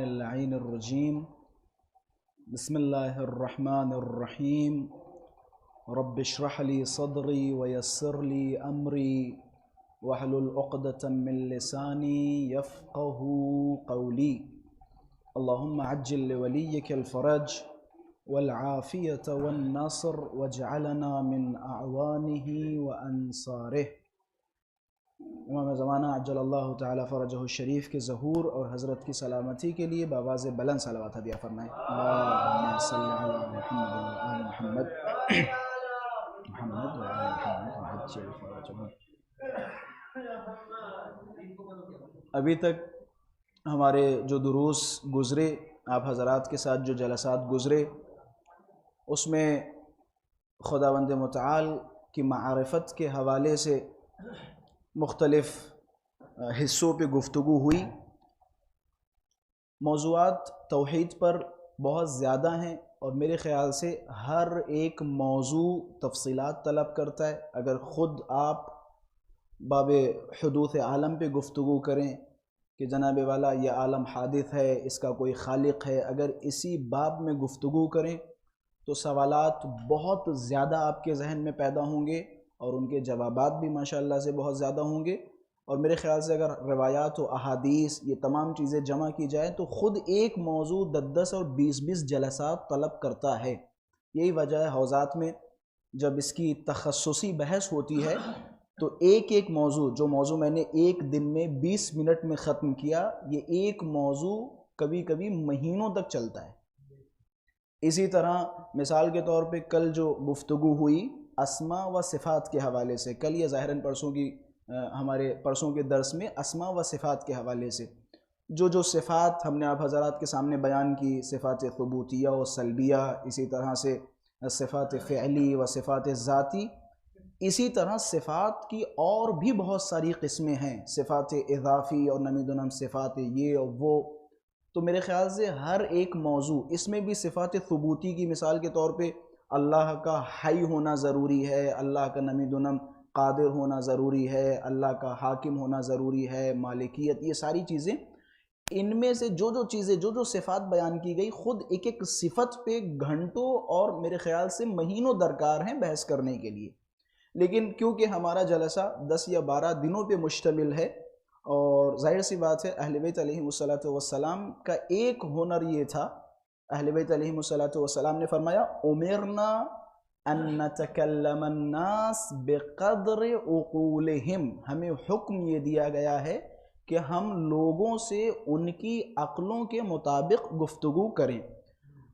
اللعين الرجيم بسم الله الرحمن الرحيم رب اشرح لي صدري ويسر لي أمري واحلل عقدة من لساني يفقه قولي اللهم عجل لوليك الفرج والعافية والنصر واجعلنا من أعوانه وأنصاره۔ امام زمانہ عجل اللہ تعالی فرجہ الشریف کے ظہور اور حضرت کی سلامتی کے لیے بآواز بلند صلوات ہدیہ فرمائیں۔ اللہم صلی علی محمد وآل محمد محمد وآل محمد وعجل فرجہم۔ ابھی تک ہمارے جو دروس گزرے، آپ حضرات کے ساتھ جو جلسات گزرے، اس میں خداوند متعال کی معرفت کے حوالے سے مختلف حصوں پہ گفتگو ہوئی۔ موضوعات توحید پر بہت زیادہ ہیں اور میرے خیال سے ہر ایک موضوع تفصیلات طلب کرتا ہے۔ اگر خود آپ باب حدوث عالم پہ گفتگو کریں کہ جناب والا یہ عالم حادث ہے، اس کا کوئی خالق ہے، اگر اسی باب میں گفتگو کریں تو سوالات بہت زیادہ آپ کے ذہن میں پیدا ہوں گے اور ان کے جوابات بھی ماشاءاللہ سے بہت زیادہ ہوں گے۔ اور میرے خیال سے اگر روایات و احادیث یہ تمام چیزیں جمع کی جائیں تو خود ایک موضوع 10 اور 20 جلسات طلب کرتا ہے۔ یہی وجہ ہے حوزات میں جب اس کی تخصصی بحث ہوتی ہے تو ایک موضوع، جو موضوع میں نے ایک دن میں 20 منٹ میں ختم کیا، یہ ایک موضوع کبھی کبھی مہینوں تک چلتا ہے۔ اسی طرح مثال کے طور پہ کل جو گفتگو ہوئی اسماء و صفات کے حوالے سے، کل یا ظاہراً ہمارے پرسوں کے درس میں اسماء و صفات کے حوالے سے جو صفات ہم نے آپ حضرات کے سامنے بیان کی، صفات ثبوتیہ و سلبیہ، اسی طرح سے صفات فعلی و صفات ذاتی، اسی طرح صفات کی اور بھی بہت ساری قسمیں ہیں، صفات اضافی اور نمید و نم صفات یہ اور وہ۔ تو میرے خیال سے ہر ایک موضوع، اس میں بھی صفات ثبوتی کی مثال کے طور پہ اللہ کا حی ہونا ضروری ہے، اللہ کا نمید و نم قادر ہونا ضروری ہے، اللہ کا حاکم ہونا ضروری ہے، مالکیت، یہ ساری چیزیں، ان میں سے جو چیزیں جو صفات بیان کی گئی، خود ایک صفت پہ گھنٹوں اور میرے خیال سے مہینوں درکار ہیں بحث کرنے کے لیے۔ لیکن کیونکہ ہمارا جلسہ 10 یا 12 دنوں پہ مشتمل ہے اور ظاہر سی بات ہے اہل بیت علیہم السلام کا ایک ہنر یہ تھا، اہل بیت علیہم السلام نے فرمایا امرنا ان نتکلم الناس بقدر عقولہم، ہمیں حکم یہ دیا گیا ہے کہ ہم لوگوں سے ان کی عقلوں کے مطابق گفتگو کریں۔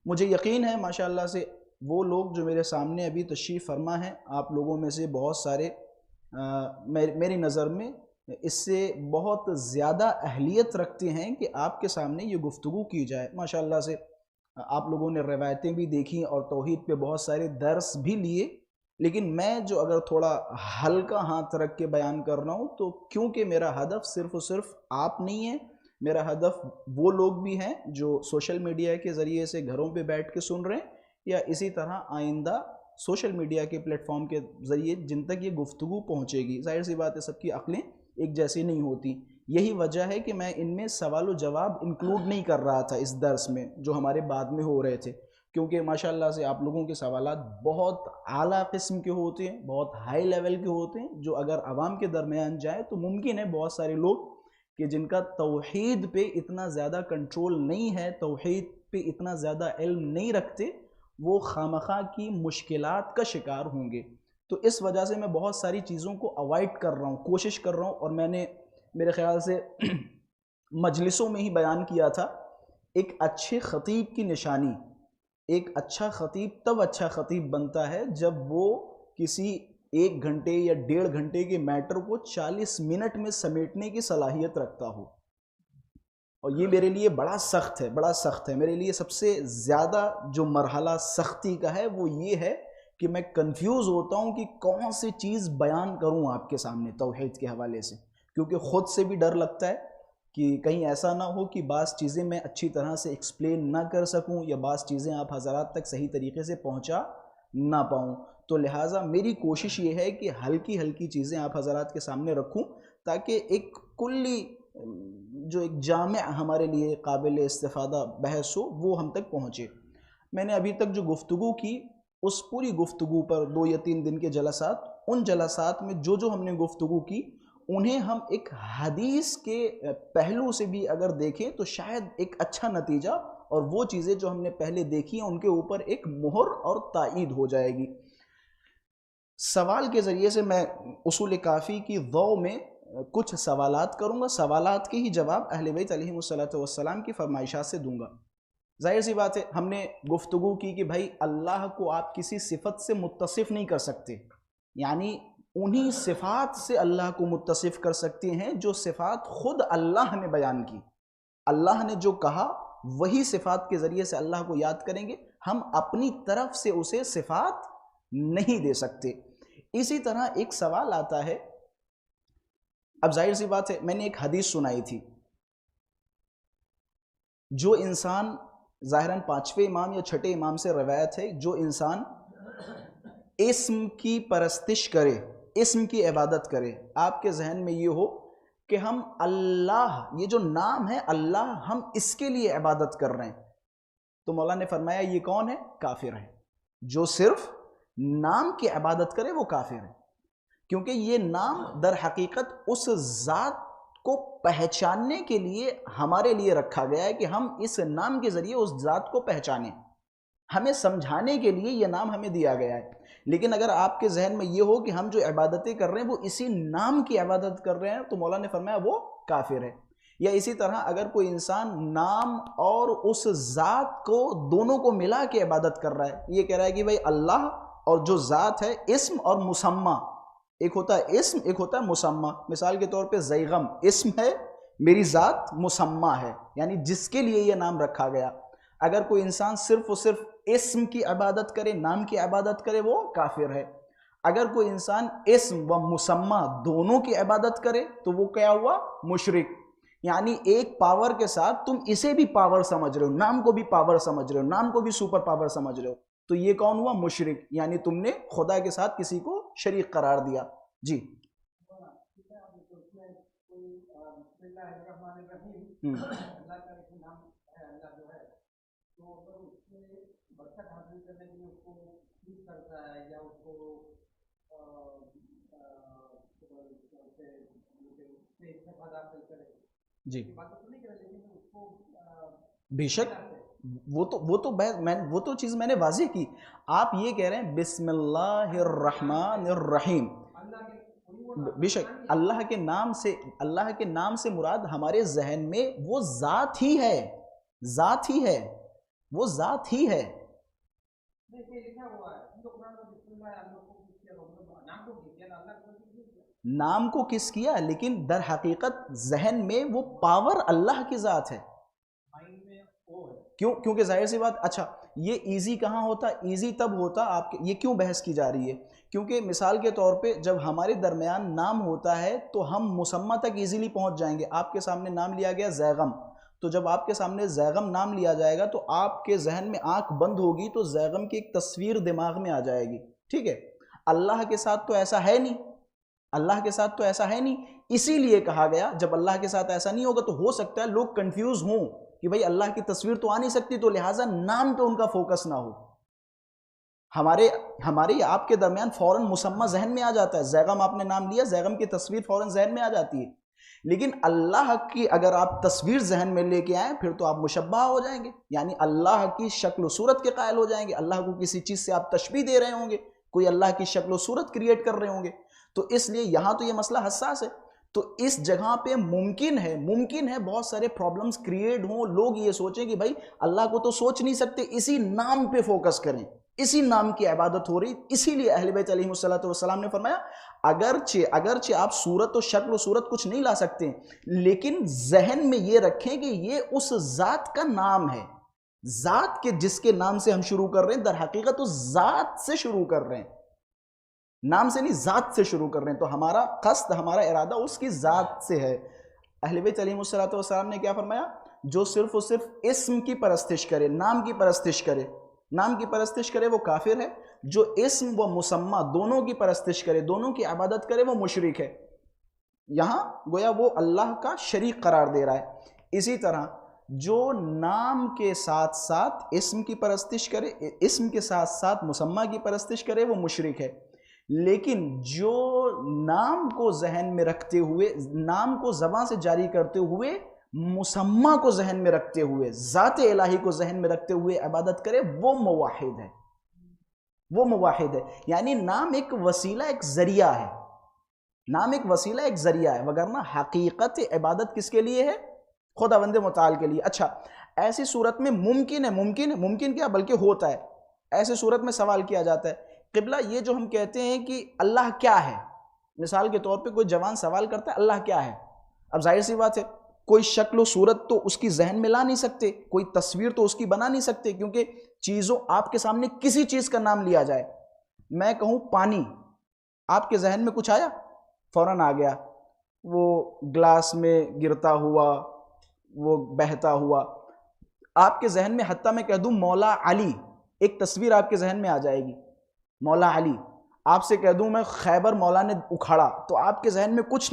مجھے یقین ہے ماشاءاللہ سے وہ لوگ جو میرے سامنے ابھی تشریف فرما ہیں، آپ لوگوں میں سے بہت سارے میری نظر میں اس سے بہت زیادہ اہلیت رکھتے ہیں کہ آپ کے سامنے یہ گفتگو کی جائے۔ ماشاءاللہ سے آپ لوگوں نے روایتیں بھی دیکھیں اور توحید پہ بہت سارے درس بھی لیے، لیکن میں جو اگر تھوڑا ہلکا ہاتھ رکھ کے بیان کر رہا ہوں تو کیونکہ میرا ہدف صرف و صرف آپ نہیں ہے، میرا ہدف وہ لوگ بھی ہیں جو سوشل میڈیا کے ذریعے سے گھروں پہ بیٹھ کے سن رہے ہیں یا اسی طرح آئندہ سوشل میڈیا کے پلیٹ فارم کے ذریعے جن تک یہ گفتگو پہنچے گی۔ ظاہر سی بات ہے سب کی عقلیں ایک جیسی نہیں ہوتی، یہی وجہ ہے کہ میں ان میں سوال و جواب انکلوڈ نہیں کر رہا تھا اس درس میں جو ہمارے بعد میں ہو رہے تھے، کیونکہ ماشاءاللہ سے آپ لوگوں کے سوالات بہت اعلیٰ قسم کے ہوتے ہیں، بہت ہائی لیول کے ہوتے ہیں، جو اگر عوام کے درمیان جائے تو ممکن ہے بہت سارے لوگ کہ جن کا توحید پہ اتنا زیادہ کنٹرول نہیں ہے، توحید پہ اتنا زیادہ علم نہیں رکھتے، وہ خامخواہ کی مشکلات کا شکار ہوں گے۔ تو اس وجہ سے میں بہت ساری چیزوں کو اوائڈ کر رہا ہوں، کوشش کر رہا ہوں، اور میں نے میرے خیال سے مجلسوں میں ہی بیان کیا تھا، ایک اچھے خطیب کی نشانی، ایک اچھا خطیب تب اچھا خطیب بنتا ہے جب وہ کسی 1 گھنٹے یا 1.5 گھنٹے کے میٹر کو 40 منٹ میں سمیٹنے کی صلاحیت رکھتا ہو، اور یہ میرے لیے بڑا سخت ہے، میرے لیے سب سے زیادہ جو مرحلہ سختی کا ہے وہ یہ ہے کہ میں کنفیوز ہوتا ہوں کہ کون سی چیز بیان کروں آپ کے سامنے توحید کے حوالے سے، کیونکہ خود سے بھی ڈر لگتا ہے کہ کہیں ایسا نہ ہو کہ بعض چیزیں میں اچھی طرح سے ایکسپلین نہ کر سکوں یا بعض چیزیں آپ حضرات تک صحیح طریقے سے پہنچا نہ پاؤں، تو لہٰذا میری کوشش یہ ہے کہ ہلکی چیزیں آپ حضرات کے سامنے رکھوں تاکہ ایک کلی جو ایک جامع ہمارے لیے قابل استفادہ بحث ہو وہ ہم تک پہنچے۔ میں نے ابھی تک جو گفتگو کی اس پوری گفتگو پر 2 یا 3 دن کے جلسات، ان جلسات میں جو ہم نے گفتگو کی انہیں ہم ایک حدیث کے پہلو سے بھی اگر دیکھیں تو شاید ایک اچھا نتیجہ اور وہ چیزیں جو ہم نے پہلے دیکھی ہیں ان کے اوپر ایک مہر اور تائید ہو جائے گی۔ سوال کے ذریعے سے میں اصول کافی کی ضوء میں کچھ سوالات کروں گا، سوالات کے ہی جواب اہل بیت علیہم الصلوۃ والسلام کی فرمائشات سے دوں گا۔ ظاہر سی بات ہے ہم نے گفتگو کی کہ بھائی اللہ کو آپ کسی صفت سے متصف نہیں کر سکتے، یعنی انہی صفات سے اللہ کو متصف کر سکتے ہیں جو صفات خود اللہ نے بیان کی۔ اللہ نے جو کہا وہی صفات کے ذریعے سے اللہ کو یاد کریں گے، ہم اپنی طرف سے اسے صفات نہیں دے سکتے۔ اسی طرح ایک سوال آتا ہے، اب ظاہر سی بات ہے میں نے ایک حدیث سنائی تھی، جو انسان ظاہراً 5ویں امام یا 6 امام سے روایت ہے، جو انسان اسم کی پرستش کرے، اسم کی عبادت کرے، آپ کے ذہن میں یہ ہو کہ ہم اللہ، یہ جو نام ہے اللہ، ہم اس کے لیے عبادت کر رہے ہیں، تو مولانا نے فرمایا یہ کون ہے؟ کافر ہے۔ جو صرف نام کی عبادت کرے وہ کافر ہے، کیونکہ یہ نام در حقیقت اس ذات کو پہچاننے کے لیے ہمارے لیے رکھا گیا ہے کہ ہم اس نام کے ذریعے اس ذات کو پہچانیں، ہمیں سمجھانے کے لیے یہ نام ہمیں دیا گیا ہے۔ لیکن اگر آپ کے ذہن میں یہ ہو کہ ہم جو عبادتیں کر رہے ہیں وہ اسی نام کی عبادت کر رہے ہیں تو مولانا نے فرمایا وہ کافر ہے۔ یا اسی طرح اگر کوئی انسان نام اور اس ذات کو دونوں کو ملا کے عبادت کر رہا ہے، یہ کہہ رہا ہے کہ بھائی اللہ اور جو ذات ہے، اسم اور مسمى، ایک ہوتا ہے اسم، ایک ہوتا ہے مسمى۔ مثال کے طور پہ زیغم اسم ہے، میری ذات مسمى ہے، یعنی جس کے لیے یہ نام رکھا گیا۔ اگر کوئی انسان صرف و صرف اسم کی عبادت کرے، نام کی عبادت کرے، وہ کافر ہے۔ اگر کوئی انسان اسم و مسمى دونوں کی عبادت کرے تو وہ کیا ہوا؟ مشرک۔ یعنی ایک پاور کے ساتھ تم اسے بھی پاور سمجھ رہے ہو، نام کو بھی پاور سمجھ رہے ہو، نام کو بھی سپر پاور سمجھ رہے ہو، تو یہ کون ہوا؟ مشرک، یعنی تم نے خدا کے ساتھ کسی کو شریک قرار دیا۔ جی جی بے شک، وہ تو چیز میں نے واضح کی۔ آپ یہ کہہ رہے ہیں بسم اللہ الرحمن الرحیم، بے شک اللہ کے نام سے مراد ہمارے ذہن میں وہ ذات ہی ہے، ذات ہی ہے، وہ ذات ہی ہے۔ نام کو کس کیا، لیکن در حقیقت ذہن میں وہ پاور اللہ کی ذات ہے۔ کیونکہ ظاہر سی بات، اچھا یہ ایزی کہاں ہوتا؟ ایزی تب ہوتا آپ یہ کیوں بحث کی جا رہی ہے؟ کیونکہ مثال کے طور پہ جب ہمارے درمیان نام ہوتا ہے تو ہم مسمى تک ایزیلی پہنچ جائیں گے۔ آپ کے سامنے نام لیا گیا زیغم، تو جب آپ کے سامنے زیغم نام لیا جائے گا تو آپ کے ذہن میں آنکھ بند ہوگی تو زیغم کی ایک تصویر دماغ میں آ جائے گی، ٹھیک ہے؟ اللہ کے ساتھ تو ایسا ہے نہیں، اللہ کے ساتھ تو ایسا ہے نہیں، اسی لیے کہا گیا جب اللہ کے ساتھ ایسا نہیں ہوگا تو ہو سکتا ہے لوگ کنفیوز ہوں کہ بھئی اللہ کی تصویر تو آ نہیں سکتی، تو لہٰذا نام پہ ان کا فوکس نہ ہو۔ ہمارے آپ کے درمیان فوراً مسمى ذہن میں آ جاتا ہے، زیغم آپ نے نام لیا، زیغم کی تصویر فوراً ذہن میں آ جاتی ہے، لیکن اللہ کی اگر آپ تصویر ذہن میں لے کے آئیں پھر تو آپ مشبہ ہو جائیں گے، یعنی اللہ کی شکل و صورت کے قائل ہو جائیں گے، اللہ کو کسی چیز سے آپ تشبیہ دے رہے ہوں گے، کوئی اللہ کی شکل و صورت کریٹ کر رہے ہوں گے، تو اس لیے یہاں تو یہ مسئلہ حساس ہے۔ تو اس جگہ پہ ممکن ہے بہت سارے پرابلمز کریٹ ہوں، لوگ یہ سوچیں کہ بھائی اللہ کو تو سوچ نہیں سکتے، اسی نام پہ فوکس کریں، اسی نام کی عبادت ہو رہی، اسی لیے اہل بیت علیہم الصلوۃ والسلام نے فرمایا اگرچہ آپ صورت و شکل و صورت کچھ نہیں لا سکتے، لیکن ذہن میں یہ رکھیں کہ یہ اس ذات کا نام ہے، ذات کے جس کے نام سے ہم شروع کر رہے ہیں در حقیقت اس ذات سے شروع کر رہے ہیں، نام سے نہیں ذات سے شروع کر رہے ہیں، تو ہمارا قصد، ہمارا ارادہ اس کی ذات سے ہے۔ اہل بیت علیہم الصلوۃ والسلام نے کیا فرمایا؟ جو صرف و صرف اسم کی پرستش کرے، نام کی پرستش کرے وہ کافر ہے، جو اسم و مسمى دونوں کی پرستش کرے، دونوں کی عبادت کرے وہ مشرک ہے۔ یہاں گویا وہ اللہ کا شریک قرار دے رہا ہے۔ اسی طرح جو نام کے ساتھ ساتھ اسم کی پرستش کرے، اسم کے ساتھ ساتھ مسمہ کی پرستش کرے، وہ مشرک ہے۔ لیکن جو نام کو ذہن میں رکھتے ہوئے، نام کو زبان سے جاری کرتے ہوئے، مسمہ کو ذہن میں رکھتے ہوئے، ذات الہی کو ذہن میں رکھتے ہوئے عبادت کرے، وہ موحد ہے، وہ موحد ہے۔ یعنی نام ایک وسیلہ، ایک ذریعہ ہے، نام ایک وسیلہ، ایک ذریعہ ہے، وگرنہ حقیقت عبادت کس کے لیے ہے؟ خداوند متعال کے لیے۔ اچھا، ایسی صورت میں ممکن کیا بلکہ ہوتا ہے، ایسی صورت میں سوال کیا جاتا ہے قبلہ یہ جو ہم کہتے ہیں کہ اللہ کیا ہے، مثال کے طور پہ کوئی جوان سوال کرتا ہے اللہ کیا ہے، اب ظاہر سی بات ہے کوئی شکل و صورت تو اس کی ذہن میں لا نہیں سکتے، کوئی تصویر تو اس کی بنا نہیں سکتے، کیونکہ چیزوں آپ کے سامنے کسی چیز کا نام لیا جائے، میں کہوں پانی، آپ کے ذہن میں کچھ آیا؟ فوراً آ گیا، وہ گلاس میں گرتا ہوا، وہ بہتا ہوا، آپ کے ذہن میں، حتیٰ میں کہہ دوں مولا علی، ایک تصویر آپ کے ذہن میں آ جائے گی، مولا علی، آپ سے کہہ دوں میں خیبر مولا نے اکھاڑا، تو آپ کے ذہن میں کچھ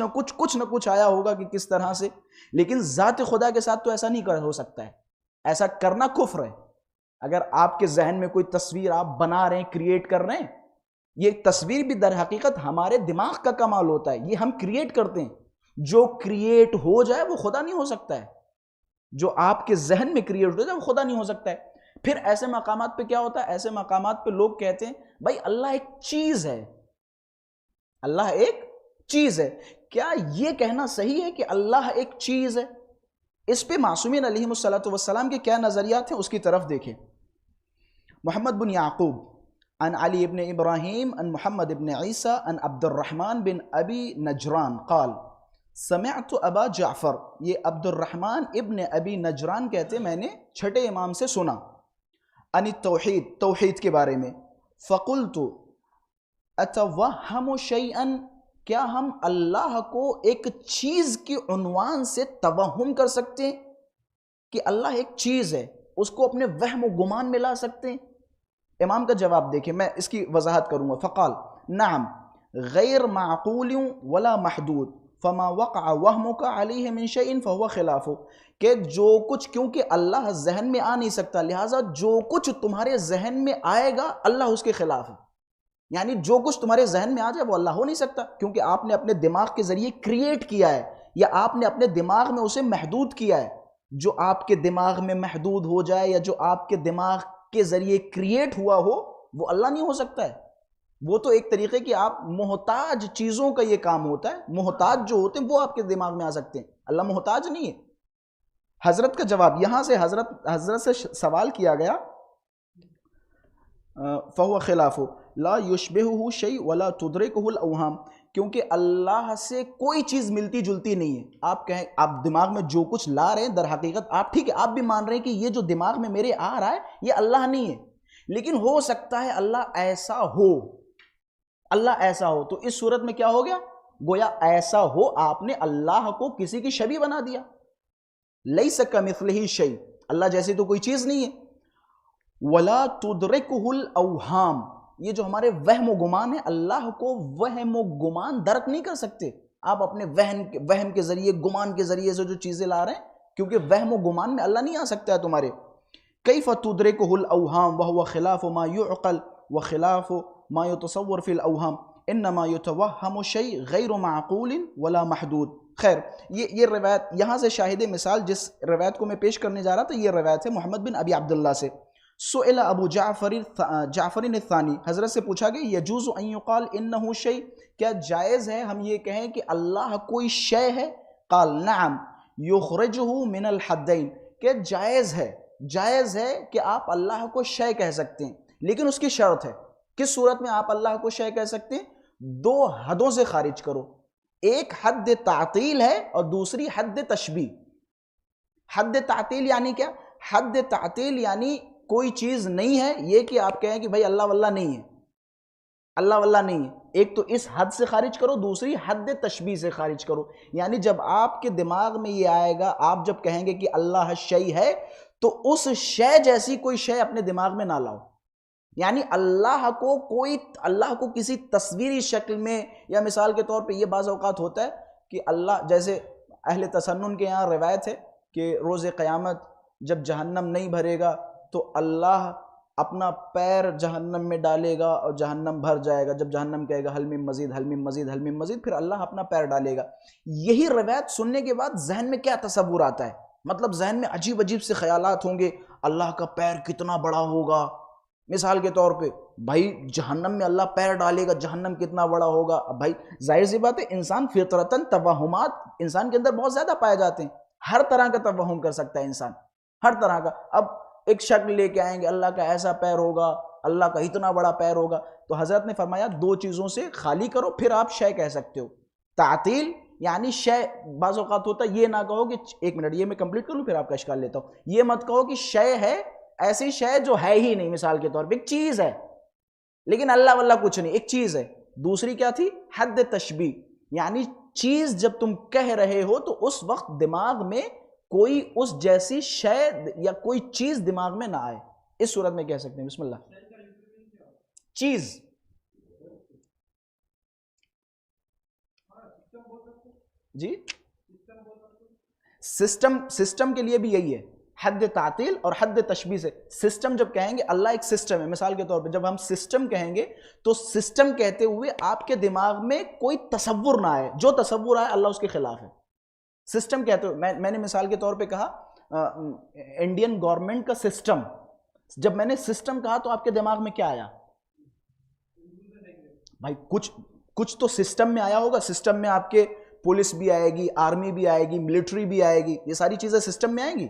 نہ کچھ آیا ہوگا کہ کس طرح سے، لیکن ذات خدا کے ساتھ تو ایسا نہیں ہو سکتا ہے، ایسا کرنا کفر ہے۔ اگر آپ کے ذہن میں کوئی تصویر آپ بنا رہے ہیں، کریٹ کر رہے ہیں، یہ تصویر بھی در حقیقت ہمارے دماغ کا کمال ہوتا ہے، یہ ہم کریٹ کرتے ہیں، جو کریٹ ہو جائے وہ خدا نہیں ہو سکتا ہے، جو آپ کے ذہن میں کریٹ ہو جائے وہ خدا نہیں ہو سکتا ہے۔ پھر ایسے مقامات پہ کیا ہوتا ہے؟ ایسے مقامات پہ لوگ کہتے ہیں بھائی اللہ ایک چیز ہے، اللہ ایک چیز ہے۔ کیا یہ کہنا صحیح ہے کہ اللہ ایک چیز ہے؟ اس پہ معصومین علیہم السلام کے کیا نظریات ہیں، اس کی طرف دیکھیں۔ محمد بن یعقوب عن علی ابن ابراہیم عن محمد ابن عیسیٰ عن عبد الرحمن بن ابی نجران قال سمعت ابا جعفر، یہ عبد الرحمن ابن ابی نجران کہتے میں نے چھٹے امام سے سنا، عن التوحید، توحید کے بارے میں، فقلت اتوہم شیئا، کیا ہم اللہ کو ایک چیز کے عنوان سے توہم کر سکتے ہیں کہ اللہ ایک چیز ہے، اس کو اپنے وہم و گمان میں لا سکتے ہیں؟ امام کا جواب دیکھیں، میں اس کی وضاحت کروں گا۔ فقال نعم غیر معقول ولا محدود فما وقع وہمک علیہ من شیء فہو خلافہ، کہ جو کچھ، کیونکہ اللہ ذہن میں آ نہیں سکتا، لہٰذا جو کچھ تمہارے ذہن میں آئے گا اللہ اس کے خلاف ہے، یعنی جو کچھ تمہارے ذہن میں آ جائے وہ اللہ ہو نہیں سکتا، کیونکہ آپ نے اپنے دماغ کے ذریعے کریٹ کیا ہے، یا آپ نے اپنے دماغ میں اسے محدود کیا ہے۔ جو آپ کے دماغ میں محدود ہو جائے یا جو آپ کے دماغ کے ذریعے کریٹ ہوا ہو وہ اللہ نہیں ہو سکتا ہے، وہ تو ایک طریقے کی آپ محتاج چیزوں کا یہ کام ہوتا ہے، محتاج جو ہوتے ہیں وہ آپ کے دماغ میں آ سکتے ہیں، اللہ محتاج نہیں ہے۔ حضرت کا جواب، یہاں سے حضرت سے سوال کیا گیا، فہو خلاف لا یشبہہ شیء ولا تدرکہ الاوہام، کیونکہ اللہ سے کوئی چیز ملتی جلتی نہیں ہے۔ آپ کہیں، آپ دماغ میں جو کچھ لا رہے ہیں در حقیقت آپ، ٹھیک ہے آپ بھی مان رہے ہیں کہ یہ جو دماغ میں میرے آ رہا ہے یہ اللہ نہیں ہے، لیکن ہو سکتا ہے اللہ ایسا ہو، اللہ ایسا ہو، تو اس صورت میں کیا ہو گیا؟ گویا ایسا ہو، آپ نے اللہ کو کسی کی شبیہ بنا دیا۔ لیس کمثلہ شیء، اللہ جیسی تو کوئی چیز نہیں ہے۔ ولا تدرکہ الاوہام، یہ جو ہمارے وہم و گمان ہے، اللہ کو وہم و گمان درک نہیں کر سکتے۔ آپ اپنے وہم کے ذریعے، گمان کے ذریعے سے جو چیزیں لا رہے ہیں، کیونکہ وہم و گمان میں اللہ نہیں آ سکتا ہے تمہارے۔ کیف تدرکہ الاوہام وہو خلاف ما یعقل وخلاف ما یتصور فی الاوہام انما یتوہم شیء غیر معقول ولا محدود۔ خیر، یہ روایت، یہاں سے شاہد مثال جس روایت کو میں پیش کرنے جا رہا تھا، یہ روایت ہے محمد بن ابی عبداللہ سے۔ سئل ابو جعفر الثانی، حضرت سے پوچھا گیا یجوز ان یقال انہ شیء، کیا جائز ہے ہم یہ کہیں کہ اللہ کوئی شے ہے؟ قال نعم یخرجہ من الحدین، کہ جائز ہے کہ آپ اللہ کو شے کہہ سکتے ہیں، لیکن اس کی شرط ہے۔ کس صورت میں آپ اللہ کو شے کہہ سکتے ہیں؟ دو حدوں سے خارج کرو، ایک حد تعطیل ہے اور دوسری حد تشبیہ۔ حد تعطیل یعنی کیا؟ حد تعطیل یعنی کوئی چیز نہیں ہے، یہ کہ آپ کہیں کہ بھائی اللہ واللہ نہیں ہے، اللہ واللہ نہیں ہے، ایک تو اس حد سے خارج کرو، دوسری حد تشبیہ سے خارج کرو۔ یعنی جب آپ کے دماغ میں یہ آئے گا، آپ جب کہیں گے کہ اللہ شیء ہے، تو اس شے جیسی کوئی شے اپنے دماغ میں نہ لاؤ، یعنی اللہ کو کسی تصویری شکل میں، یا مثال کے طور پہ یہ بعض اوقات ہوتا ہے کہ اللہ, جیسے اہل تسنن کے یہاں روایت ہے کہ روز قیامت جب جہنم نہیں بھرے گا تو اللہ اپنا پیر جہنم میں ڈالے گا اور جہنم بھر جائے گا. جب جہنم کہے گا حل من مزید حل من مزید حل من مزید، پھر اللہ اپنا پیر ڈالے گا. یہی روایت سننے کے بعد ذہن میں کیا تصور آتا ہے؟ مطلب ذہن میں عجیب عجیب سے خیالات ہوں گے. اللہ کا پیر کتنا بڑا ہوگا، مثال کے طور پہ بھائی جہنم میں اللہ پیر ڈالے گا، جہنم کتنا بڑا ہوگا. اب بھائی ظاہر سی بات ہے، انسان فطرتاً توہمات انسان کے اندر بہت زیادہ پائے جاتے ہیں. ہر طرح کا توہم کر سکتا ہے انسان، ہر طرح کا. اب ایک شکل لے کے آئیں گے اللہ کا ایسا پیر ہوگا، اللہ کا اتنا بڑا پیر ہوگا. تو حضرت نے فرمایا دو چیزوں سے خالی کرو پھر آپ شے کہہ سکتے ہو. تعطیل یعنی شے، بعض اوقات ہوتا ہے یہ نہ کہو کہ ایک منٹ یہ میں کمپلیٹ کر لوں پھر آپ کا اشکال لیتا ہوں. یہ مت کہو کہ شے ہے ایسی شے جو ہے ہی نہیں. مثال کے طور پہ ایک چیز ہے لیکن اللہ واللہ کچھ نہیں، ایک چیز ہے. دوسری کیا تھی؟ حد تشبیہ، یعنی چیز جب تم کہہ رہے ہو تو اس وقت دماغ میں کوئی اس جیسی شے یا کوئی چیز دماغ میں نہ آئے. اس صورت میں کہہ سکتے ہیں بسم اللہ. چیز جی، سسٹم کے لیے بھی یہی ہے، حد تعطیل اور حد تشبیہ سے. سسٹم جب کہیں گے اللہ ایک سسٹم ہے، مثال کے طور پہ جب ہم سسٹم کہیں گے تو سسٹم کہتے ہوئے آپ کے دماغ میں کوئی تصور نہ آئے، جو تصور آئے اللہ اس کے خلاف ہے. سسٹم کہتے ہوئے میں نے مثال کے طور پہ کہا انڈین گورنمنٹ کا سسٹم. جب میں نے سسٹم کہا تو آپ کے دماغ میں کیا آیا؟ بھائی کچھ تو سسٹم میں آیا ہوگا. سسٹم میں آپ کے پولیس بھی آئے گی، آرمی بھی آئے گی، ملٹری بھی آئے گی، یہ ساری چیزیں سسٹم میں آئیں گی.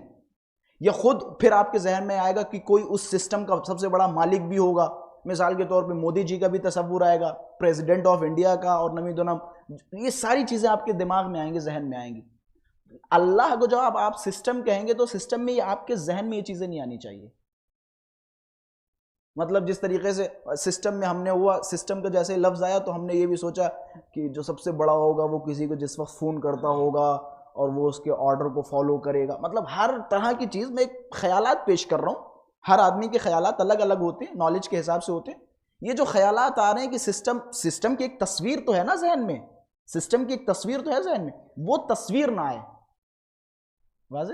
یا خود پھر آپ کے ذہن میں آئے گا کہ کوئی اس سسٹم کا سب سے بڑا مالک بھی ہوگا. مثال کے طور پہ مودی جی کا بھی تصور آئے گا، پریزیڈنٹ آف انڈیا کا، اور نمی دونم. یہ ساری چیزیں آپ کے دماغ میں آئیں گی، ذہن میں آئیں گی. اللہ کو جب آپ سسٹم کہیں گے تو سسٹم میں آپ کے ذہن میں یہ چیزیں نہیں آنی چاہیے. مطلب جس طریقے سے سسٹم میں ہم نے ہوا، سسٹم کا جیسے لفظ آیا تو ہم نے یہ بھی سوچا کہ جو سب سے بڑا ہوگا وہ کسی کو جس وقت فون کرتا ہوگا اور وہ اس کے آرڈر کو فالو کرے گا. مطلب ہر طرح کی چیز میں خیالات پیش کر رہا ہوں. ہر آدمی کے خیالات الگ الگ ہوتے ہیں، نالج کے حساب سے ہوتے ہیں. یہ جو خیالات آ رہے ہیں کہ سسٹم کی ایک تصویر تو ہے نا ذہن میں، سسٹم کی ایک تصویر تو ہے ذہن میں، وہ تصویر نہ آئے. واضح؟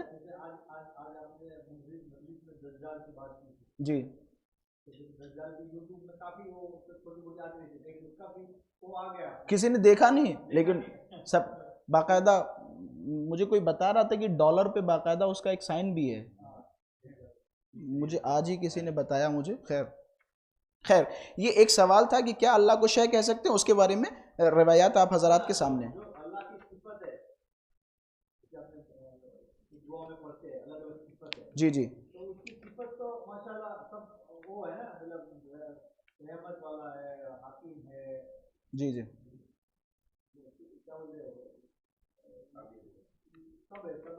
جی کسی نے دیکھا نہیں، لیکن سب باقاعدہ مجھے کوئی بتا رہا تھا کہ ڈالر پہ باقاعدہ اس کا ایک سائن بھی ہے. مجھے آج ہی کسی نے بتایا مجھے. خیر یہ ایک سوال تھا کہ کیا اللہ کو شے کہہ سکتے ہیں، اس کے بارے میں روایات آپ حضرات کے سامنے. جی جی جی جی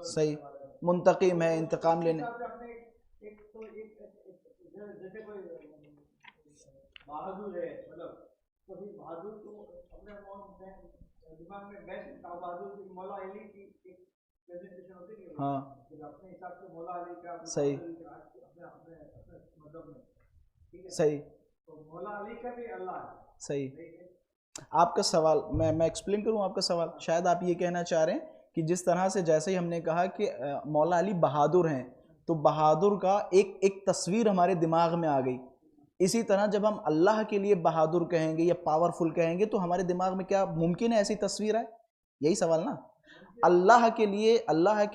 صحیح، منتقم ہے، انتقام لینے. ہاں صحیح صحیح صحیح. آپ کا سوال میں ایکسپلین کروں آپ کا سوال. شاید آپ یہ کہنا چاہ رہے ہیں کہ جس طرح سے جیسے ہی ہم نے کہا کہ مولا علی بہادر ہیں تو بہادر کا ایک تصویر ہمارے دماغ میں آ گئی. اسی طرح جب ہم اللہ کے لیے بہادر کہیں گے یا پاورفل کہیں گے تو ہمارے دماغ میں کیا ممکن ہے ایسی تصویر آئے؟ یہی سوال نا. اللہ کے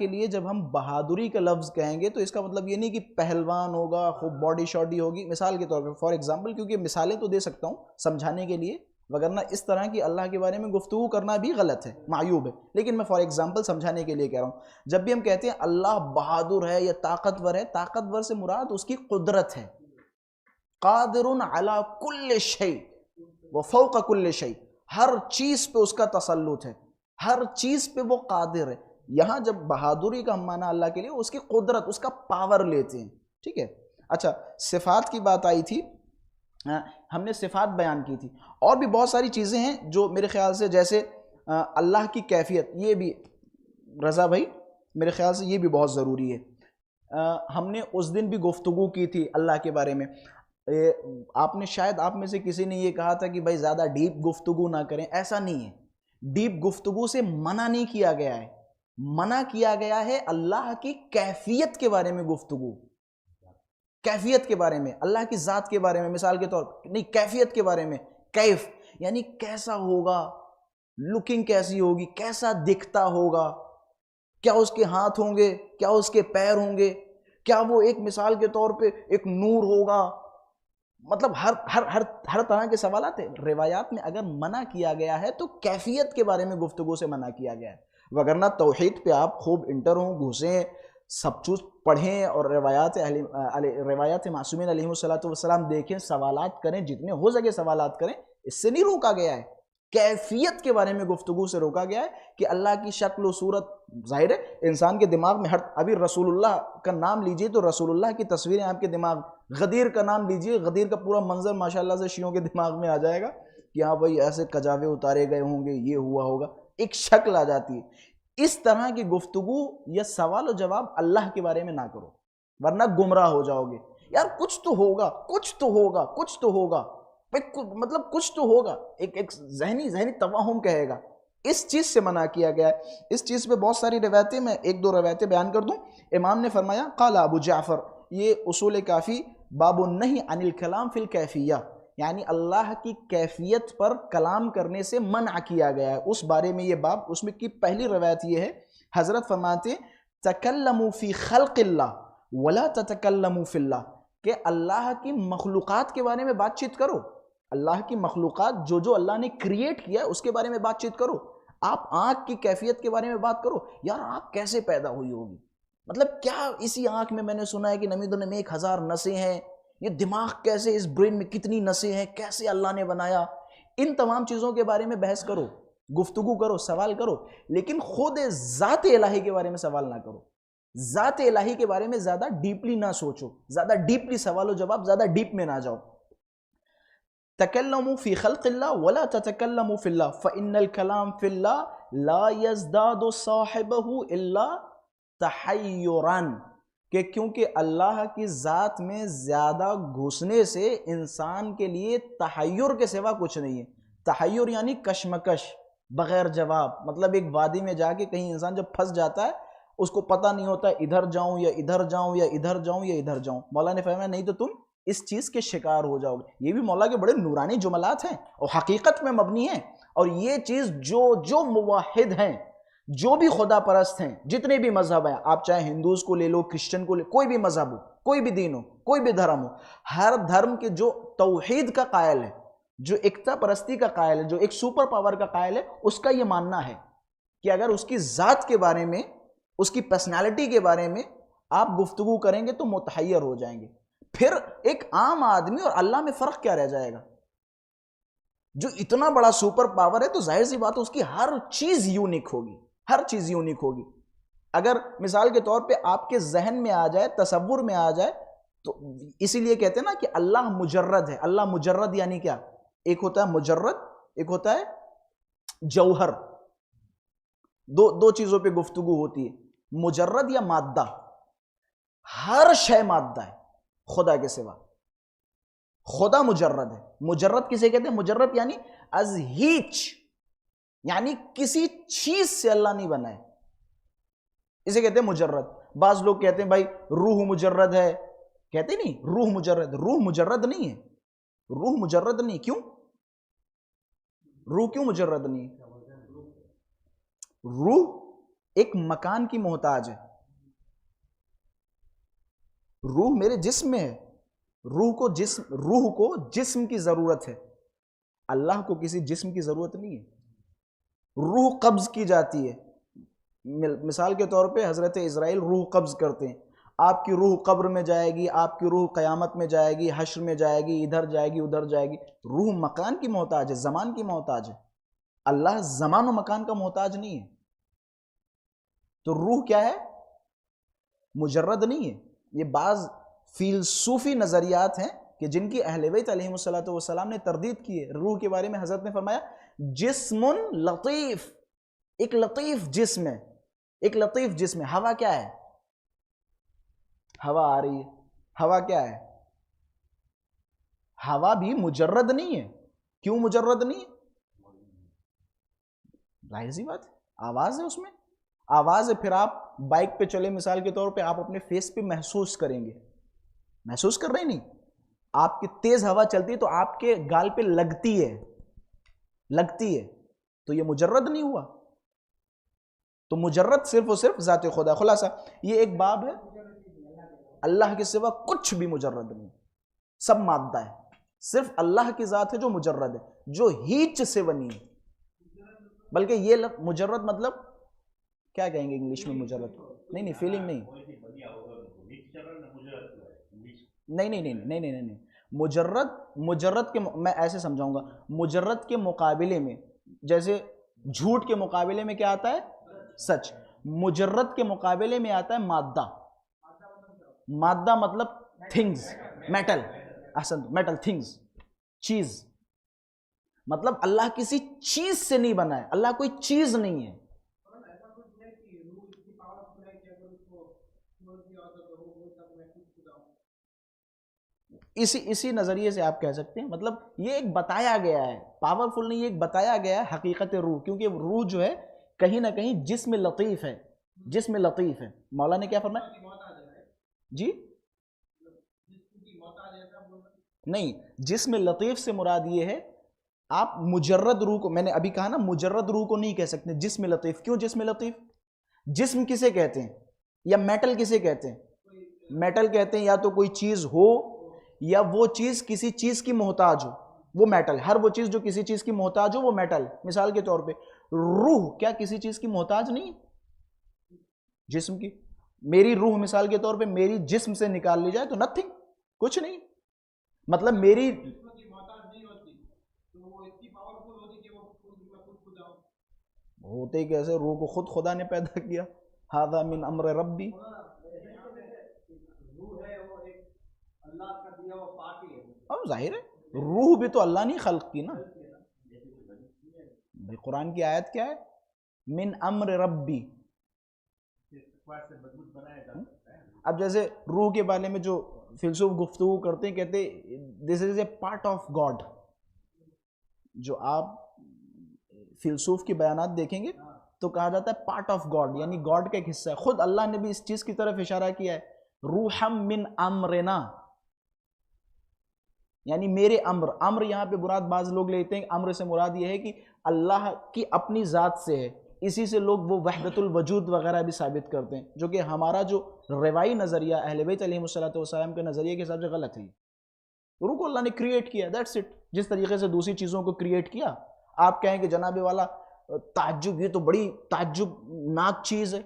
لیے جب ہم بہادری کا لفظ کہیں گے تو اس کا مطلب یہ نہیں کہ پہلوان ہوگا، خوب باڈی شاڈی ہوگی. مثال کے طور پر فار ایگزامپل، کیونکہ مثالیں تو دے سکتا ہوں سمجھانے کے لیے، وگرنہ اس طرح کی اللہ کے بارے میں گفتگو کرنا بھی غلط ہے، معیوب ہے. لیکن میں فار ایگزامپل سمجھانے کے لیے کہہ رہا ہوں. جب بھی ہم کہتے ہیں اللہ بہادر ہے یا طاقتور ہے، طاقتور سے مراد اس کی قدرت ہے. قادر علی کل شیء وفوق کل شیء، ہر چیز پہ اس کا تسلط ہے، ہر چیز پہ وہ قادر ہے. یہاں جب بہادری کا ہم معنی اللہ کے لیے اس کی قدرت، اس کا پاور لیتے ہیں. ٹھیک ہے. اچھا صفات کی بات آئی تھی، ہم نے صفات بیان کی تھی. اور بھی بہت ساری چیزیں ہیں جو میرے خیال سے، جیسے اللہ کی کیفیت، یہ بھی رضا بھائی میرے خیال سے یہ بھی بہت ضروری ہے. ہم نے اس دن بھی گفتگو کی تھی اللہ کے بارے میں. آپ نے شاید آپ میں سے کسی نے یہ کہا تھا کہ بھائی زیادہ ڈیپ گفتگو نہ کریں. ایسا نہیں ہے. ڈیپ گفتگو سے منع نہیں کیا گیا ہے، منع کیا گیا ہے اللہ کی کیفیت کے بارے میں گفتگو، کیفیت کے بارے میں، اللہ کی ذات کے بارے میں، مثال کے طور پر نہیں، کیفیت کے بارے میں، کیف یعنی کیسا ہوگا، لکنگ کیسی ہوگی، کیسا دکھتا ہوگا، کیا اس کے ہاتھ ہوں گے، کیا اس کے پیر ہوں گے، کیا وہ ایک مثال کے طور پہ ایک نور ہوگا، مطلب ہر طرح کے سوالات ہیں۔ روایات میں اگر منع کیا گیا ہے تو کیفیت کے بارے میں گفتگو سے منع کیا گیا ہے، وگرنہ توحید پہ آپ خوب انٹر ہوں، گھسیں، سب چیز پڑھیں اور روایات معصومین علیہ السلام دیکھیں، سوالات کریں، جتنے ہو سکے سوالات کریں، اس سے نہیں روکا گیا ہے، کیفیت کے بارے میں گفتگو سے روکا گیا ہے کہ اللہ کی شکل و صورت، ظاہر ہے انسان کے دماغ میں ابھی رسول اللہ کا نام لیجئے تو رسول اللہ کی تصویریں آپ کے دماغ، غدیر کا نام لیجئے، غدیر کا پورا منظر ماشاءاللہ سے شیعوں کے دماغ میں آ جائے گا کہ ہاں بھائی ایسے کجاوے اتارے گئے ہوں گے، یہ ہوا ہوگا، ایک شکل آ جاتی ہے۔ اس طرح کی گفتگو یا سوال و جواب اللہ کے بارے میں نہ کرو، ورنہ گمراہ ہو جاؤ گے۔ یار کچھ تو ہوگا، کچھ تو ہوگا، کچھ تو ہوگا، مطلب کچھ تو ہوگا، ایک ذہنی توہم کہے گا، اس چیز سے منع کیا گیا ہے۔ اس چیز پہ بہت ساری روایتیں، میں ایک دو روایتیں بیان کر دوں۔ امام نے فرمایا قال ابو جعفر، یہ اصول کافی، باب النہی عن الکلام فی الکیفیہ، یعنی اللہ کی کیفیت پر کلام کرنے سے منع کیا گیا ہے، اس بارے میں یہ باب، اس میں کی پہلی روایت یہ ہے، حضرت فرماتے تکلموا فی خلق اللہ ولا تتکلموا فی اللہ، کہ اللہ کی مخلوقات کے بارے میں بات چیت کرو، اللہ کی مخلوقات جو اللہ نے کریٹ کیا ہے اس کے بارے میں بات چیت کرو۔ آپ آنکھ کی کیفیت کے بارے میں بات کرو، یار آنکھ کیسے پیدا ہوئی ہوگی، مطلب کیا اسی آنکھ میں نے سنا ہے کہ نمیدن میں 1000 نسیں ہیں، یہ دماغ کیسے، اس برین میں کتنی نسیں ہیں، کیسے اللہ نے بنایا، ان تمام چیزوں کے بارے میں بحث کرو، گفتگو کرو، سوال کرو، لیکن خود ذات الہی کے بارے میں سوال نہ کرو، ذات الہی کے بارے میں زیادہ ڈیپلی نہ سوچو، زیادہ ڈیپلی سوال و جواب، زیادہ ڈیپ میں نہ جاؤ۔ تکلموا فی خلق اللہ ولا تتکلموا فی اللہ فإن الکلام فی اللہ لا یزداد صاحبہ الا تحیرا، کہ کیونکہ اللہ کی ذات میں زیادہ گھسنے سے انسان کے لیے تحیر کے سوا کچھ نہیں ہے۔ تحیر یعنی کشمکش، بغیر جواب، مطلب ایک وادی میں جا کے کہیں انسان جب پھنس جاتا ہے، اس کو پتہ نہیں ہوتا ادھر جاؤں یا ادھر جاؤں یا ادھر جاؤں یا ادھر جاؤں، مولا نے فرمایا نہیں تو تم اس چیز کے شکار ہو جاؤ گے۔ یہ بھی مولا کے بڑے نورانی جملات ہیں اور حقیقت میں مبنی ہیں، اور یہ چیز جو موحد ہیں، جو بھی خدا پرست ہیں، جتنے بھی مذہب ہیں، آپ چاہے ہندوز کو لے لو، کرسچن کو لے، کوئی بھی مذہب ہو، کوئی بھی دین ہو، کوئی بھی دھرم ہو، ہر دھرم کے جو توحید کا قائل ہے، جو اکتا پرستی کا قائل ہے، جو ایک سپر پاور کا قائل ہے، اس کا یہ ماننا ہے کہ اگر اس کی ذات کے بارے میں، اس کی پرسنالٹی کے بارے میں آپ گفتگو کریں گے تو متحیر ہو جائیں گے۔ پھر ایک عام آدمی اور اللہ میں فرق کیا رہ جائے گا؟ جو اتنا بڑا سپر پاور ہے تو ظاہر سی بات ہے اس کی ہر چیز یونیک ہوگی، ہر چیز یونیک ہوگی۔ اگر مثال کے طور پہ آپ کے ذہن میں آ جائے، تصور میں آ جائے، تو اسی لیے کہتے ہیں نا کہ اللہ مجرد ہے۔ اللہ مجرد یعنی کیا؟ ایک ہوتا ہے مجرد، ایک ہوتا ہے جوہر، دو چیزوں پہ گفتگو ہوتی ہے، مجرد یا مادہ۔ ہر شے مادہ ہے خدا کے سوا، خدا مجرد ہے۔ مجرد کسے کہتے ہیں؟ مجرد یعنی از ہیچ، یعنی کسی چیز سے اللہ نہیں بنا ہے، اسے کہتے ہیں مجرد۔ بعض لوگ کہتے ہیں بھائی روح مجرد ہے، کہتے نہیں روح مجرد، روح مجرد نہیں ہے، روح مجرد نہیں۔ کیوں روح کیوں مجرد نہیں ہے؟ روح ایک مکان کی محتاج ہے، روح میرے جسم میں ہے، روح کو جسم کی ضرورت ہے، اللہ کو کسی جسم کی ضرورت نہیں ہے۔ روح قبض کی جاتی ہے، مثال کے طور پہ حضرت اسرائیل روح قبض کرتے ہیں، آپ کی روح قبر میں جائے گی، آپ کی روح قیامت میں جائے گی، حشر میں جائے گی، ادھر جائے گی، ادھر جائے گی۔ روح مکان کی محتاج ہے، زمان کی محتاج ہے، اللہ زمان و مکان کا محتاج نہیں ہے۔ تو روح کیا ہے؟ مجرد نہیں ہے۔ یہ بعض فلسفی نظریات ہیں کہ جن کی اہل بیت علیہ السلام نے تردید کی ہے۔ روح کے بارے میں حضرت نے فرمایا جسم لطیف، ایک لطیف جسم ہے، ایک لطیف جسم ہے۔ ہوا کیا ہے؟ ہوا آ رہی ہے، ہوا کیا ہے؟ ہوا بھی مجرد نہیں ہے۔ کیوں مجرد نہیں ہے؟ ظاہر سی بات ہے، آواز ہے اس میں، آواز ہے. پھر آپ بائک پہ چلے مثال کے طور پہ، آپ اپنے فیس پہ محسوس کریں گے، محسوس کر رہے نہیں، آپ کی تیز ہوا چلتی ہے تو آپ کے گال پہ لگتی ہے، لگتی ہے، تو یہ مجرد نہیں ہوا. تو مجرد صرف اور صرف ذات خدا. خلاصہ یہ ایک باب ہے، اللہ کے سوا کچھ بھی مجرد نہیں، سب مادہ ہے، صرف اللہ کی ذات ہے جو مجرد ہے، جو ہیچ سے بنی ہے. بلکہ یہ مجرد مطلب کیا کہیں گے انگلش میں مجرد؟ نہیں فیلنگ نہیں، نہیں. مجرد کے میں ایسے سمجھاؤں گا، مجرد کے مقابلے میں جیسے جھوٹ کے مقابلے میں کیا آتا ہے؟ سچ. مجرد کے مقابلے میں آتا ہے مادہ. مادہ مطلب تھنگز، میٹل، احسن، میٹل، تھنگز، چیز. مطلب اللہ کسی چیز سے نہیں بنا ہے، اللہ کوئی چیز نہیں ہے. اسی نظریے سے آپ کہہ سکتے ہیں، مطلب یہ ایک بتایا گیا ہے، پاورفل نہیں، یہ ایک بتایا گیا ہے حقیقت روح. کیونکہ روح جو ہے کہیں نہ کہیں جسم لطیف ہے، جسم لطیف ہے. مولا نے کیا فرمایا؟ جی نہیں، جسم لطیف سے مراد یہ ہے، آپ مجرد روح کو، میں نے ابھی کہا نا مجرد روح کو نہیں کہہ سکتے جسم لطیف. کیوں جسم لطیف؟ جسم کسے کہتے ہیں یا میٹل کسے کہتے ہیں؟ میٹل کہتے ہیں یا تو کوئی چیز ہو یا وہ چیز کسی چیز کی محتاج ہو، وہ میٹل. ہر وہ چیز جو کسی چیز کی محتاج ہو وہ میٹل. مثال کے طور پہ روح کیا کسی چیز کی محتاج نہیں؟ جسم کی. میری روح مثال کے طور پہ میری جسم سے نکال لی جائے تو نتھنگ، کچھ نہیں. مطلب میری ہوتے کیسے؟ روح کو خود خدا نے پیدا کیا، ھذا من امر ربی. اب ظاہر ہے روح بھی تو اللہ نے خلق کی نا. بھائی قرآن کی آیت کیا ہے؟ من امر ربی. اب جیسے روح کے بارے میں جو فلسوف گفتگو کرتے ہیں، کہتے دس از اے پارٹ آف گاڈ. جو آپ فلسوف کی بیانات دیکھیں گے تو کہا جاتا ہے پارٹ آف گاڈ، یعنی گاڈ کا ایک حصہ ہے. خود اللہ نے بھی اس چیز کی طرف اشارہ کیا ہے، روحم من امرنا، یعنی میرے امر. امر یہاں پہ مراد بعض لوگ لیتے ہیں امر سے مراد یہ ہے کہ اللہ کی اپنی ذات سے ہے. اسی سے لوگ وہ وحدت الوجود وغیرہ بھی ثابت کرتے ہیں، جو کہ ہمارا جو روایی نظریہ اہل بیت علیہم السلام کے نظریے کے حساب سے غلط ہے. روح کو اللہ نے کریٹ کیا، دیٹس اٹ. جس طریقے سے دوسری چیزوں کو کریٹ کیا. آپ کہیں کہ جناب والا تعجب، یہ تو بڑی تعجب ناک چیز ہے.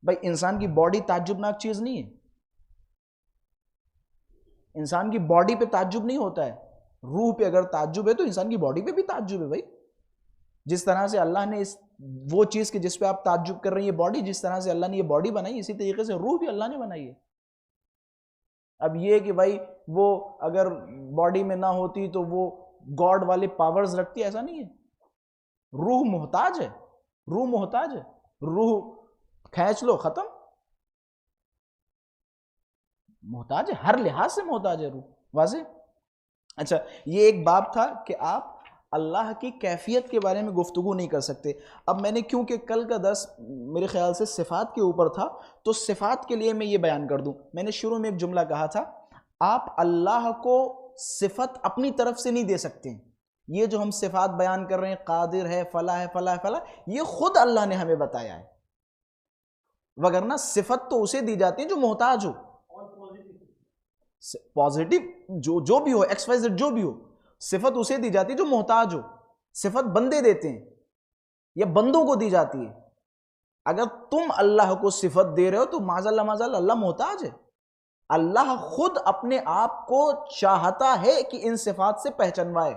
بھائی انسان کی باڈی تعجب ناک چیز نہیں ہے، انسان کی باڈی پہ تعجب نہیں ہوتا ہے. روح پہ اگر تعجب ہے تو انسان کی باڈی پہ بھی تعجب ہے. بھائی جس طرح سے اللہ نے وہ چیز کہ جس پہ آپ تعجب کر رہے ہیں یہ باڈی، جس طرح سے اللہ نے یہ باڈی بنائی، اسی طریقے سے روح بھی اللہ نے بنائی ہے. اب یہ کہ بھائی وہ اگر باڈی میں نہ ہوتی تو وہ گاڈ والے پاورز رکھتی، ایسا نہیں ہے. روح محتاج ہے، روح محتاج ہے. روح کھینچ لو ختم، محتاج ہے، ہر لحاظ سے محتاج ہے روح. واضح؟ اچھا یہ ایک باب تھا کہ آپ اللہ کی کیفیت کے بارے میں گفتگو نہیں کر سکتے. اب میں نے کیونکہ کل کا درس میرے خیال سے صفات کے اوپر تھا تو صفات کے لیے میں یہ بیان کر دوں. میں نے شروع میں ایک جملہ کہا تھا، آپ اللہ کو صفت اپنی طرف سے نہیں دے سکتے. یہ جو ہم صفات بیان کر رہے ہیں، قادر ہے، فلاں ہے، فلاں ہے، فلاں، یہ خود اللہ نے ہمیں بتایا ہے. وگرنہ صفت تو اسے دی جاتی ہے جو محتاج ہو. پازیٹیو جو بھی ہو، ایکس وائی زیڈ جو بھی ہو، صفت اسے دی جاتی ہے جو محتاج ہو. صفت بندے دیتے ہیں یا بندوں کو دی جاتی ہے. اگر تم اللہ کو صفت دے رہے ہو تو معاذ اللہ محتاج ہے. اللہ خود اپنے آپ کو چاہتا ہے کہ ان صفات سے پہچنوائے.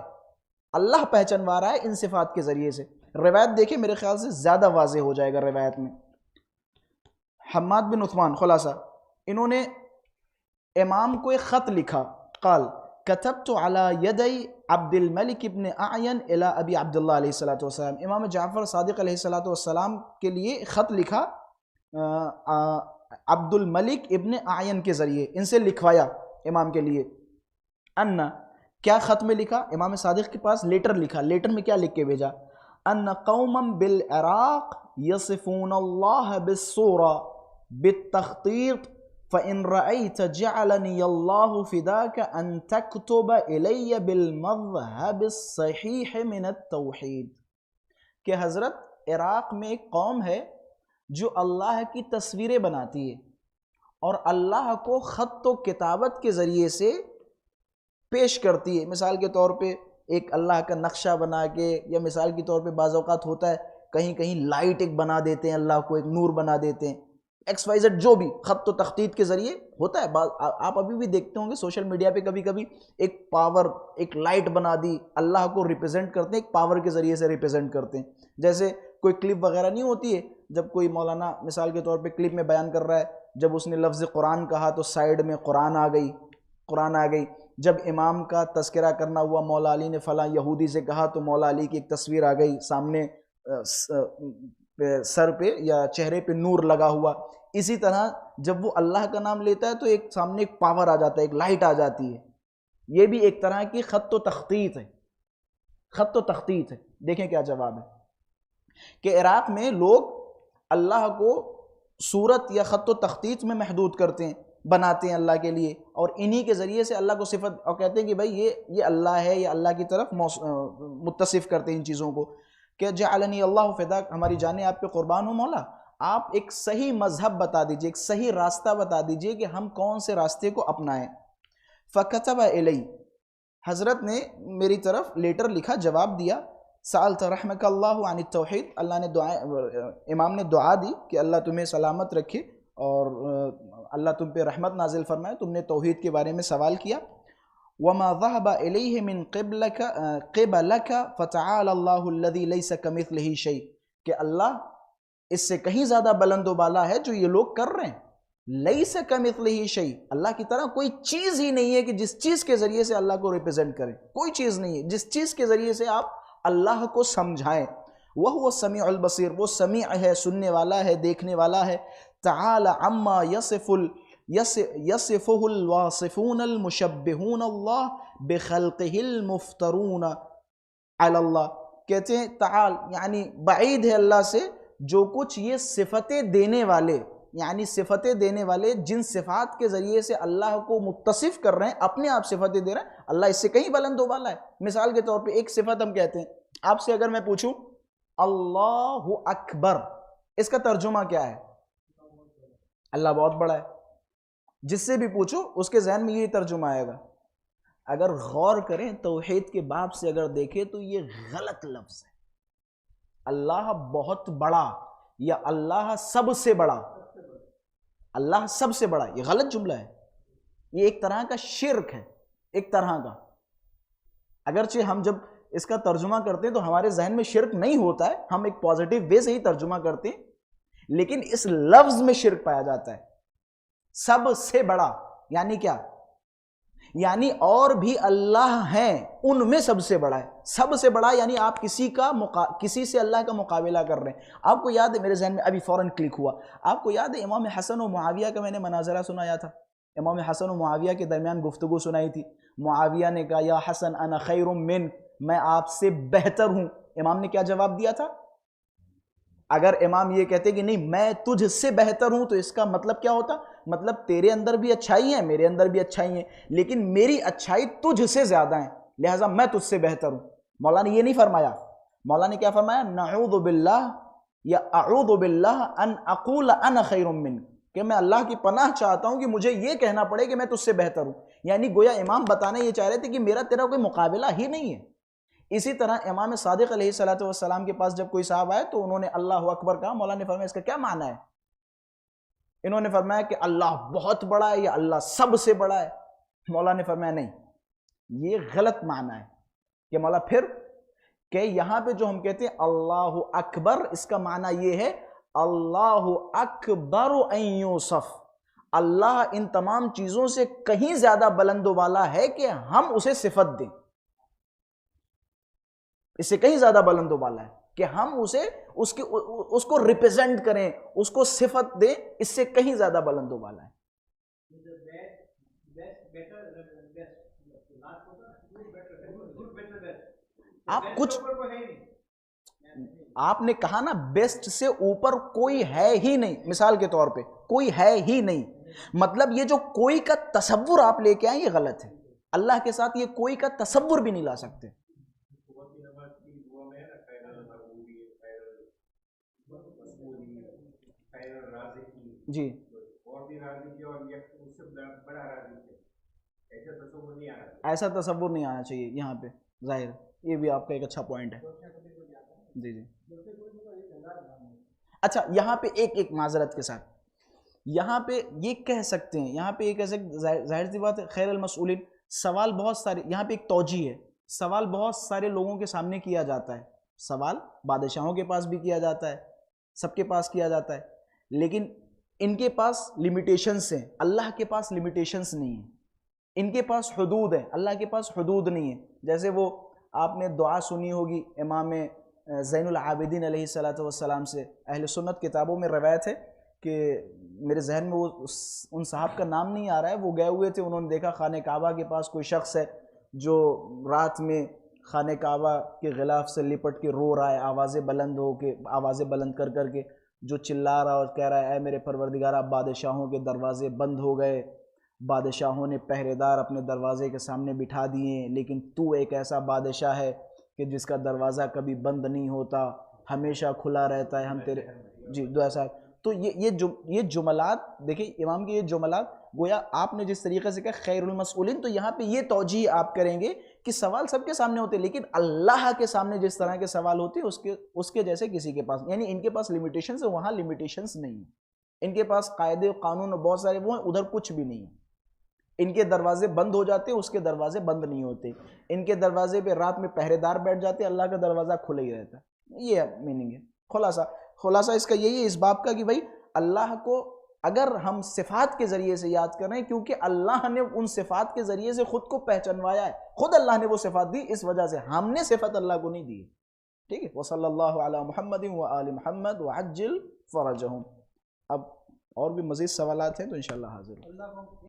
اللہ پہچنوا رہا ہے ان صفات کے ذریعے سے. روایت دیکھیں، میرے خیال سے زیادہ واضح ہو جائے گا روایت میں. حماد بن عثمان، خلاصہ انہوں نے امام کو ایک خط لکھا. قال كتبت على يدي عبد الملك ابن اعین الى ابی عبداللہ علیہ الصلوۃ والسلام. امام جعفر صادق علیہ الصلوۃ والسلام کے لیے خط لکھا عبد الملک ابن اعین کے ذریعے، ان سے لکھوایا امام کے لیے. ان کیا خط میں لکھا؟ امام صادق کے پاس لیٹر لکھا. لیٹر میں کیا لکھ کے بھیجا؟ ان قوما بالعراق يصفون الله بالصورة بالتخطيط فإن رأيت جعلني الله فداك أن تكتب إلي بالمذهب الصحيح من التوحید، کہ حضرت عراق میں ایک قوم ہے جو اللہ کی تصویریں بناتی ہے اور اللہ کو خط و کتابت کے ذریعے سے پیش کرتی ہے. مثال کے طور پہ ایک اللہ کا نقشہ بنا کے، یا مثال کے طور پہ بعض اوقات ہوتا ہے کہیں کہیں لائٹ ایک بنا دیتے ہیں، اللہ کو ایک نور بنا دیتے ہیں، ایکس وائی زیڈ جو بھی خط و تخطیط کے ذریعے ہوتا ہے. آپ ابھی بھی دیکھتے ہوں گے سوشل میڈیا پہ کبھی کبھی ایک پاور، ایک لائٹ بنا دی، اللہ کو ریپرزینٹ کرتے ہیں، ایک پاور کے ذریعے سے ریپرزینٹ کرتے ہیں. جیسے کوئی کلپ وغیرہ نہیں ہوتی ہے، جب کوئی مولانا مثال کے طور پہ کلپ میں بیان کر رہا ہے، جب اس نے لفظ قرآن کہا تو سائیڈ میں قرآن آ گئی. جب امام کا تذکرہ کرنا ہوا، مولا علی نے فلاں یہودی سے کہا تو مولا علی کی ایک تصویر آ گئی سامنے، سر پہ یا چہرے پہ نور لگا ہوا. اسی طرح جب وہ اللہ کا نام لیتا ہے تو ایک سامنے ایک پاور آ جاتا ہے، ایک لائٹ آ جاتی ہے. یہ بھی ایک طرح کی خط و تخطیط ہے، خط و تخطیط ہے. دیکھیں کیا جواب ہے کہ عراق میں لوگ اللہ کو صورت یا خط و تخطیط میں محدود کرتے ہیں، بناتے ہیں اللہ کے لیے، اور انہی کے ذریعے سے اللہ کو صفت، اور کہتے ہیں کہ بھائی یہ اللہ ہے، یہ اللہ کی طرف متصف کرتے ہیں ان چیزوں کو کہ جعلنی اللہ فداک، ہماری جانیں آپ پہ قربان ہو مولا. آپ ایک صحیح مذہب بتا دیجئے، ایک صحیح راستہ بتا دیجئے کہ ہم کون سے راستے کو اپنائیں. فکتب الی، حضرت نے میری طرف لیٹر لکھا، جواب دیا. سألت رحمک اللہ عن التوحید، اللہ نے امام نے دعا دی کہ اللہ تمہیں سلامت رکھے اور اللہ تم پہ رحمت نازل فرمائے، تم نے توحید کے بارے میں سوال کیا. وما ذهب الیہ من قبلک فتعال اللہ الذی لیس کمثلہ شیء، کہ اللہ اس سے کہیں زیادہ بلند و بالا ہے جو یہ لوگ کر رہے ہیں. لیس کمثلہ شیء، اللہ کی طرح کوئی چیز ہی نہیں ہے کہ جس چیز کے ذریعے سے اللہ کو ریپرزینٹ کریں، کوئی چیز نہیں ہے جس چیز کے ذریعے سے آپ اللہ کو سمجھائیں. وہو السمیع البصیر، وہ سمیع ہے، سننے والا ہے، دیکھنے والا ہے. تعالی عما یصفہ الواصفون المشبہون اللہ بخلقہ المفترون علی اللہ، کہتے ہیں تعال یعنی بعید ہے اللہ سے جو کچھ یہ صفتیں دینے والے، یعنی صفتیں دینے والے جن صفات کے ذریعے سے اللہ کو متصف کر رہے ہیں، اپنے آپ صفتیں دے رہے ہیں، اللہ اس سے کہیں بلند و بالا ہے. مثال کے طور پہ ایک صفت ہم کہتے ہیں، آپ سے اگر میں پوچھوں اللہ اکبر، اس کا ترجمہ کیا ہے؟ اللہ بہت بڑا ہے. جس سے بھی پوچھو اس کے ذہن میں یہ ترجمہ آئے گا. اگر غور کریں توحید کے باب سے اگر دیکھیں تو یہ غلط لفظ ہے. اللہ بہت بڑا یا اللہ سب سے بڑا، اللہ سب سے بڑا، یہ غلط جملہ ہے. یہ ایک طرح کا شرک ہے، ایک طرح کا. اگرچہ ہم جب اس کا ترجمہ کرتے ہیں تو ہمارے ذہن میں شرک نہیں ہوتا ہے، ہم ایک پازیٹیو وے سے ہی ترجمہ کرتے ہیں، لیکن اس لفظ میں شرک پایا جاتا ہے. سب سے بڑا یعنی کیا؟ یعنی اور بھی اللہ ہیں، ان میں سب سے بڑا ہے. سب سے بڑا یعنی آپ کسی سے اللہ کا مقابلہ کر رہے ہیں. آپ کو یاد ہے، میرے ذہن میں ابھی فوراً کلک ہوا، آپ کو یاد ہے امام حسن و معاویہ کا میں نے مناظرہ سنایا تھا، امام حسن و معاویہ کے درمیان گفتگو سنائی تھی. معاویہ نے کہا یا حسن انا خیر من، میں آپ سے بہتر ہوں. امام نے کیا جواب دیا تھا؟ اگر امام یہ کہتے کہ نہیں میں تجھ سے بہتر ہوں تو اس کا مطلب کیا ہوتا؟ مطلب تیرے اندر بھی اچھائی ہیں، میرے اندر بھی اچھائی ہیں، لیکن میری اچھائی تجھ سے زیادہ ہیں، لہٰذا میں تجھ سے بہتر ہوں. مولا نے یہ نہیں فرمایا. مولا نے کیا فرمایا؟ نعوذ باللہ یا اعوذ باللہ ان اقول انا خیر من، کہ میں اللہ کی پناہ چاہتا ہوں کہ مجھے یہ کہنا پڑے کہ میں تجھ سے بہتر ہوں. یعنی گویا امام بتانا یہ چاہ رہے تھے کہ میرا تیرا کوئی مقابلہ ہی نہیں ہے. اسی طرح امام صادق علیہ السلام کے پاس جب کوئی صاحب آئے تو انہوں نے اللہ اکبر کہا. مولا نے فرمایا اس کا کیا معنی ہے؟ انہوں نے فرمایا کہ اللہ بہت بڑا ہے یا اللہ سب سے بڑا ہے. مولا نے فرمایا نہیں، یہ غلط معنی ہے. کہ مولا پھر کہ یہاں پہ جو ہم کہتے ہیں اللہ اکبر، اس کا معنی یہ ہے اللہ اکبر ان یوصف، اللہ ان تمام چیزوں سے کہیں زیادہ بلند و بالا ہے کہ ہم اسے صفت دیں. اس سے کہیں زیادہ بلند و بالا ہے کہ ہم اس کو ریپرزینٹ کریں، اس کو صفت دیں، اس سے کہیں زیادہ بلند و بالا ہے. آپ کچھ آپ نے کہا نا بیسٹ سے اوپر کوئی ہے ہی نہیں، مثال کے طور پہ کوئی ہے ہی نہیں، مطلب یہ جو کوئی کا تصور آپ لے کے آئیں یہ غلط ہے، اللہ کے ساتھ یہ کوئی کا تصور بھی نہیں لا سکتے۔ جی ایسا تصور نہیں آنا چاہیے یہاں پہ، ظاہر یہ بھی آپ کا ایک اچھا پوائنٹ ہے۔ جی جی اچھا، یہاں پہ ایک معذرت کے ساتھ یہاں پہ یہ کہہ سکتے ہیں، یہاں پہ یہ کہہ سکتے، ظاہر سی بات ہے خیر المسئولین، سوال بہت سارے یہاں پہ ایک توجیہ ہے، سوال بہت سارے لوگوں کے سامنے کیا جاتا ہے، سوال بادشاہوں کے پاس بھی کیا جاتا ہے، سب کے پاس کیا جاتا ہے، لیکن ان کے پاس لمیٹیشنز ہیں، اللہ کے پاس لمیٹیشنز نہیں ہیں، ان کے پاس حدود ہیں، اللہ کے پاس حدود نہیں ہیں۔ جیسے وہ آپ نے دعا سنی ہوگی امام زین العابدین علیہ السلام سے، اہل سنت کتابوں میں روایت ہے کہ میرے ذہن میں وہ ان صاحب کا نام نہیں آ رہا ہے، وہ گئے ہوئے تھے، انہوں نے دیکھا خانہ کعبہ کے پاس کوئی شخص ہے جو رات میں خانہ کعبہ کے غلاف سے لپٹ کے رو رہا ہے، آوازیں بلند کر کر کے جو چلا رہا اور کہہ رہا ہے اے میرے پروردگارہ بادشاہوں کے دروازے بند ہو گئے، بادشاہوں نے پہرے دار اپنے دروازے کے سامنے بٹھا دیے، لیکن تو ایک ایسا بادشاہ ہے کہ جس کا دروازہ کبھی بند نہیں ہوتا، ہمیشہ کھلا رہتا ہے، ہم تیرے جی دو ایسا۔ تو یہ جملات دیکھیں امام کے، یہ جملات گویا آپ نے جس طریقے سے کہا خیر المسئولین، تو یہاں پہ یہ توجیہ آپ کریں گے کہ سوال سب کے سامنے ہوتے ہیں، لیکن اللہ کے سامنے جس طرح کے سوال ہوتے ہیں اس کے جیسے کسی کے پاس، یعنی ان کے پاس لمیٹیشنز ہیں، وہاں لمیٹیشنز نہیں ہیں، ان کے پاس قاعدے و قانون بہت سارے وہ ہیں، ادھر کچھ بھی نہیں ہے۔ ان کے دروازے بند ہو جاتے، اس کے دروازے بند نہیں ہوتے، ان کے دروازے پہ رات میں پہرے دار بیٹھ جاتے، اللہ کا دروازہ کھلا ہی رہتا ہے۔ یہ میننگ ہے، خلاصہ اس کا یہی ہے اس باب کا کہ بھائی اللہ کو اگر ہم صفات کے ذریعے سے یاد کر رہے ہیں، کیونکہ اللہ نے ان صفات کے ذریعے سے خود کو پہچانوایا ہے، خود اللہ نے وہ صفات دی، اس وجہ سے ہم نے صفت اللہ کو نہیں دی۔ ٹھیک ہے، وصلی اللہ علی محمد وآل محمد وعجل فرجہم۔ اب اور بھی مزید سوالات ہیں تو انشاءاللہ حاضر ہوں۔